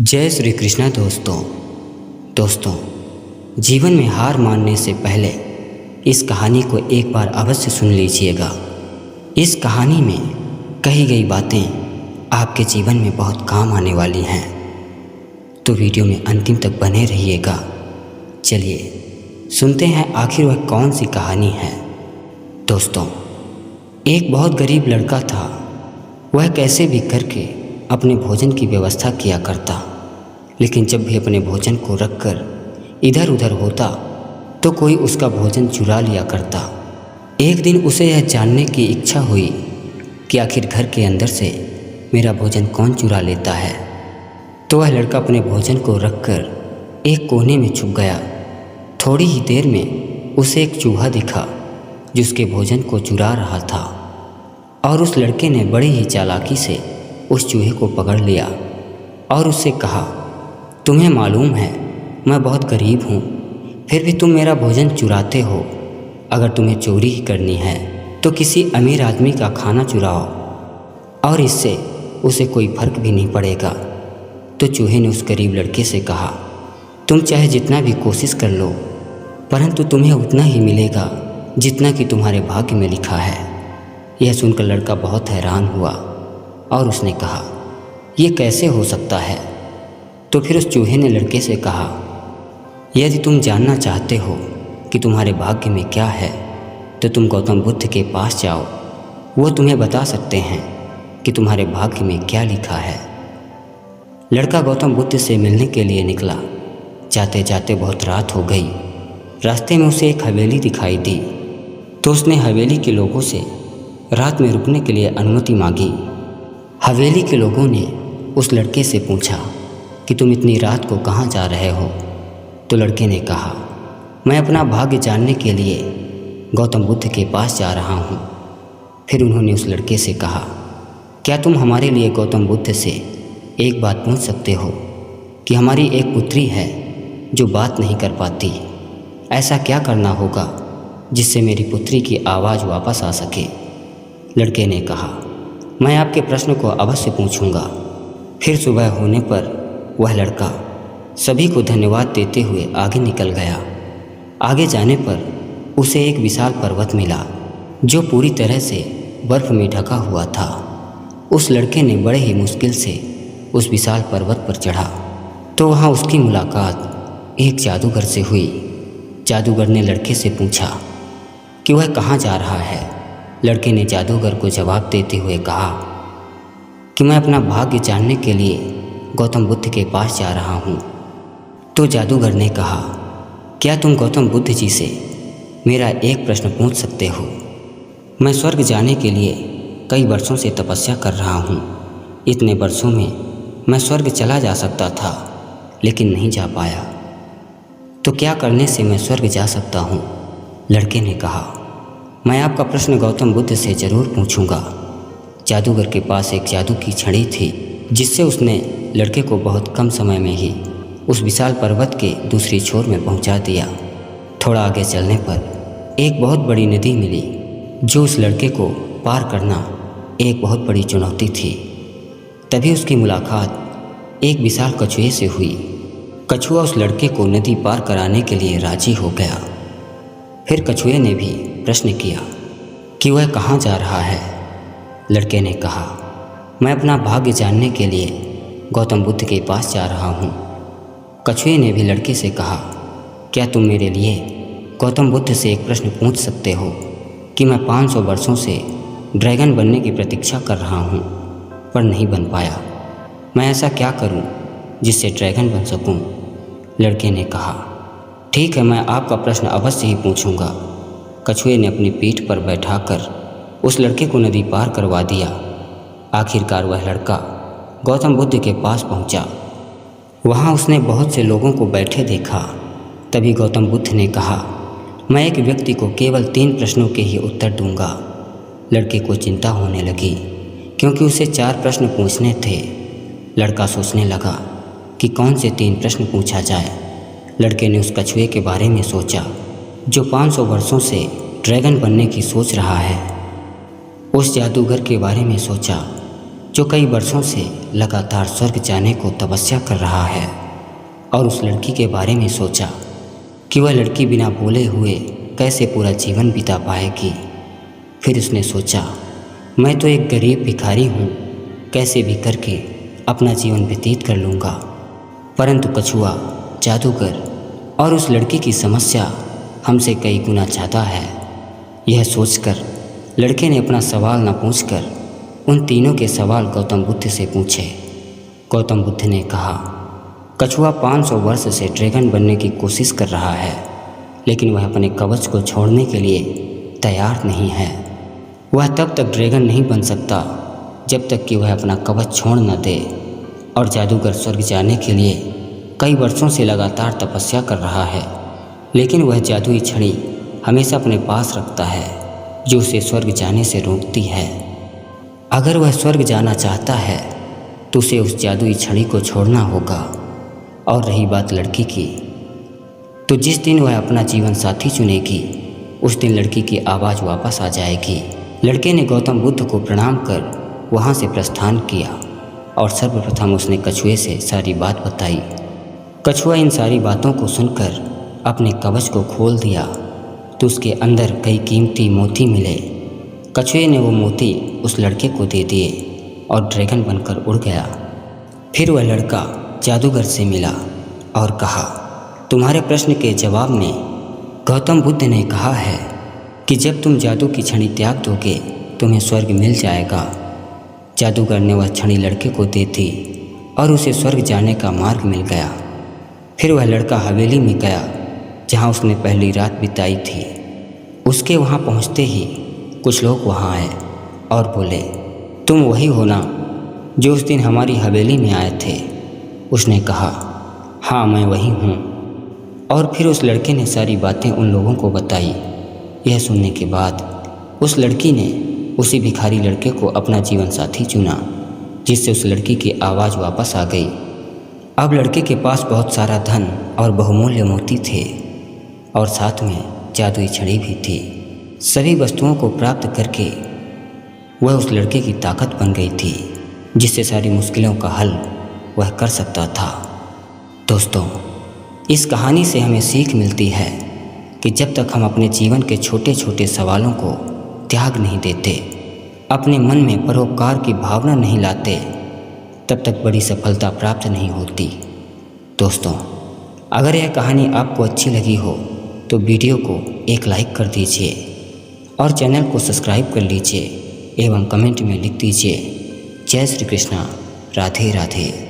जय श्री कृष्णा दोस्तों जीवन में हार मानने से पहले इस कहानी को एक बार अवश्य सुन लीजिएगा। इस कहानी में कही गई बातें आपके जीवन में बहुत काम आने वाली हैं, तो वीडियो में अंतिम तक बने रहिएगा। चलिए सुनते हैं आखिर वह कौन सी कहानी है। दोस्तों, एक बहुत गरीब लड़का था। वह कैसे भी करके अपने भोजन की व्यवस्था किया करता, लेकिन जब भी अपने भोजन को रखकर इधर उधर होता तो कोई उसका भोजन चुरा लिया करता। एक दिन उसे यह जानने की इच्छा हुई कि आखिर घर के अंदर से मेरा भोजन कौन चुरा लेता है। तो वह लड़का अपने भोजन को रखकर एक कोने में छुप गया। थोड़ी ही देर में उसे एक चूहा दिखा जो उसके भोजन को चुरा रहा था, और उस लड़के ने बड़ी ही चालाकी से उस चूहे को पकड़ लिया और उससे कहा, तुम्हें मालूम है मैं बहुत गरीब हूँ, फिर भी तुम मेरा भोजन चुराते हो। अगर तुम्हें चोरी ही करनी है तो किसी अमीर आदमी का खाना चुराओ, और इससे उसे कोई फर्क भी नहीं पड़ेगा। तो चूहे ने उस गरीब लड़के से कहा, तुम चाहे जितना भी कोशिश कर लो, परंतु तुम्हें उतना ही मिलेगा जितना कि तुम्हारे भाग्य में लिखा है। यह सुनकर लड़का बहुत हैरान हुआ और उसने कहा, यह कैसे हो सकता है। तो फिर उस चूहे ने लड़के से कहा, यदि तुम जानना चाहते हो कि तुम्हारे भाग्य में क्या है तो तुम गौतम बुद्ध के पास जाओ, वो तुम्हें बता सकते हैं कि तुम्हारे भाग्य में क्या लिखा है। लड़का गौतम बुद्ध से मिलने के लिए निकला। जाते जाते बहुत रात हो गई। रास्ते में उसे एक हवेली दिखाई दी, तो उसने हवेली के लोगों से रात में रुकने के लिए अनुमति मांगी। हवेली के लोगों ने उस लड़के से पूछा कि तुम इतनी रात को कहाँ जा रहे हो। तो लड़के ने कहा, मैं अपना भाग्य जानने के लिए गौतम बुद्ध के पास जा रहा हूँ। फिर उन्होंने उस लड़के से कहा, क्या तुम हमारे लिए गौतम बुद्ध से एक बात पूछ सकते हो कि हमारी एक पुत्री है जो बात नहीं कर पाती। ऐसा क्या करना होगा जिससे मेरी पुत्री की आवाज़ वापस आ सके। लड़के ने कहा, मैं आपके प्रश्न को अवश्य पूछूंगा। फिर सुबह होने पर वह लड़का सभी को धन्यवाद देते हुए आगे निकल गया। आगे जाने पर उसे एक विशाल पर्वत मिला जो पूरी तरह से बर्फ़ में ढका हुआ था। उस लड़के ने बड़े ही मुश्किल से उस विशाल पर्वत पर चढ़ा, तो वहाँ उसकी मुलाकात एक जादूगर से हुई। जादूगर ने लड़के से पूछा कि वह कहाँ जा रहा है। लड़के ने जादूगर को जवाब देते हुए कहा कि मैं अपना भाग्य जानने के लिए गौतम बुद्ध के पास जा रहा हूँ। तो जादूगर ने कहा, क्या तुम गौतम बुद्ध जी से मेरा एक प्रश्न पूछ सकते हो। मैं स्वर्ग जाने के लिए कई वर्षों से तपस्या कर रहा हूँ। इतने वर्षों में मैं स्वर्ग चला जा सकता था, लेकिन नहीं जा पाया। तो क्या करने से मैं स्वर्ग जा सकता हूँ। लड़के ने कहा, मैं आपका प्रश्न गौतम बुद्ध से ज़रूर पूछूंगा। जादूगर के पास एक जादू की छड़ी थी, जिससे उसने लड़के को बहुत कम समय में ही उस विशाल पर्वत के दूसरी छोर में पहुंचा दिया। थोड़ा आगे चलने पर एक बहुत बड़ी नदी मिली, जो उस लड़के को पार करना एक बहुत बड़ी चुनौती थी। तभी उसकी मुलाकात एक विशाल कछुए से हुई। कछुआ उस लड़के को नदी पार कराने के लिए राजी हो गया। फिर कछुए ने भी प्रश्न किया कि वह कहाँ जा रहा है। लड़के ने कहा, मैं अपना भाग्य जानने के लिए गौतम बुद्ध के पास जा रहा हूँ। कछुए ने भी लड़के से कहा, क्या तुम मेरे लिए गौतम बुद्ध से एक प्रश्न पूछ सकते हो कि मैं 500 वर्षों से ड्रैगन बनने की प्रतीक्षा कर रहा हूँ, पर नहीं बन पाया। मैं ऐसा क्या करूँ जिससे ड्रैगन बन सकूँ। लड़के ने कहा, ठीक है, मैं आपका प्रश्न अवश्य ही पूछूंगा। कछुए ने अपनी पीठ पर बैठाकर उस लड़के को नदी पार करवा दिया। आखिरकार वह लड़का गौतम बुद्ध के पास पहुंचा। वहां उसने बहुत से लोगों को बैठे देखा। तभी गौतम बुद्ध ने कहा, मैं एक व्यक्ति को केवल 3 प्रश्नों के ही उत्तर दूंगा। लड़के को चिंता होने लगी, क्योंकि उसे 4 प्रश्न पूछने थे। लड़का सोचने लगा कि कौन से 3 प्रश्न पूछा जाए। लड़के ने उस कछुए के बारे में सोचा जो 500 वर्षों से ड्रैगन बनने की सोच रहा है। उस जादूगर के बारे में सोचा जो कई वर्षों से लगातार स्वर्ग जाने को तपस्या कर रहा है, और उस लड़की के बारे में सोचा कि वह लड़की बिना बोले हुए कैसे पूरा जीवन बिता पाएगी। फिर उसने सोचा, मैं तो एक गरीब भिखारी हूँ, कैसे भी करके अपना जीवन व्यतीत कर लूँगा। परंतु कछुआ, जादूगर और उस लड़की की समस्या हमसे कई गुना ज़्यादा है। यह सोचकर लड़के ने अपना सवाल न पूछकर उन तीनों के सवाल गौतम बुद्ध से पूछे। गौतम बुद्ध ने कहा, कछुआ 500 वर्ष से ड्रैगन बनने की कोशिश कर रहा है, लेकिन वह अपने कवच को छोड़ने के लिए तैयार नहीं है। वह तब तक ड्रैगन नहीं बन सकता जब तक कि वह अपना कवच छोड़ न दे। और जादूगर स्वर्ग जाने के लिए कई वर्षों से लगातार तपस्या कर रहा है, लेकिन वह जादुई छड़ी हमेशा अपने पास रखता है, जो उसे स्वर्ग जाने से रोकती है। अगर वह स्वर्ग जाना चाहता है तो उसे उस जादुई छड़ी को छोड़ना होगा। और रही बात लड़की की, तो जिस दिन वह अपना जीवन साथी चुनेगी, उस दिन लड़की की आवाज़ वापस आ जाएगी। लड़के ने गौतम बुद्ध को प्रणाम कर वहाँ से प्रस्थान किया और सर्वप्रथम उसने कछुए से सारी बात बताई। कछुआ इन सारी बातों को सुनकर अपने कवच को खोल दिया तो उसके अंदर कई कीमती मोती मिले। कछुए ने वो मोती उस लड़के को दे दिए और ड्रैगन बनकर उड़ गया। फिर वह लड़का जादूगर से मिला और कहा, तुम्हारे प्रश्न के जवाब में गौतम बुद्ध ने कहा है कि जब तुम जादू की छड़ी त्याग दोगे तुम्हें स्वर्ग मिल जाएगा। जादूगर ने वह छड़ी लड़के को दे दी और उसे स्वर्ग जाने का मार्ग मिल गया। फिर वह लड़का हवेली में गया जहाँ उसने पहली रात बिताई थी। उसके वहाँ पहुँचते ही कुछ लोग वहाँ आए और बोले, तुम वही हो ना जो उस दिन हमारी हवेली में आए थे? उसने कहा, हाँ मैं वही हूँ। और फिर उस लड़के ने सारी बातें उन लोगों को बताई। यह सुनने के बाद उस लड़की ने उसी भिखारी लड़के को अपना जीवन साथी चुना, जिससे उस लड़की की आवाज़ वापस आ गई। अब लड़के के पास बहुत सारा धन और बहुमूल्य मोती थे और साथ में जादुई छड़ी भी थी। सभी वस्तुओं को प्राप्त करके वह उस लड़के की ताकत बन गई थी, जिससे सारी मुश्किलों का हल वह कर सकता था। दोस्तों, इस कहानी से हमें सीख मिलती है कि जब तक हम अपने जीवन के छोटे छोटे सवालों को त्याग नहीं देते, अपने मन में परोपकार की भावना नहीं लाते, तब तक बड़ी सफलता प्राप्त नहीं होती। दोस्तों, अगर यह कहानी आपको अच्छी लगी हो तो वीडियो को एक लाइक कर दीजिए और चैनल को सब्सक्राइब कर लीजिए एवं कमेंट में लिख दीजिए, जय श्री कृष्णा, राधे राधे।